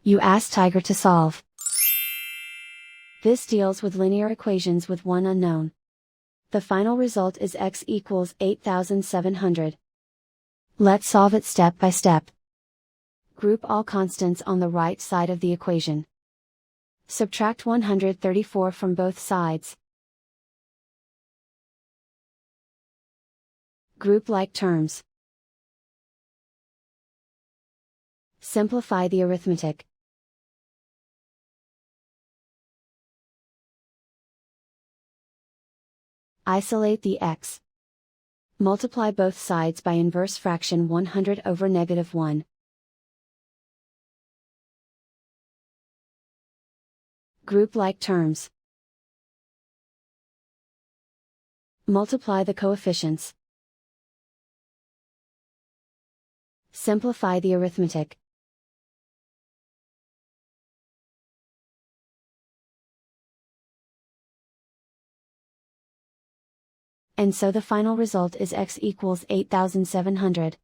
You ask Tiger to solve. This deals with linear equations with one unknown. The final result is x equals 8,700. Let's solve it step by step. Group all constants on the right side of the equation. Subtract 134 from both sides. Group like terms. Simplify the arithmetic. Isolate the x. Multiply both sides by inverse fraction 100 over -1. Group like terms. Multiply the coefficients. Simplify the arithmetic. And so the final result is x equals 8,700.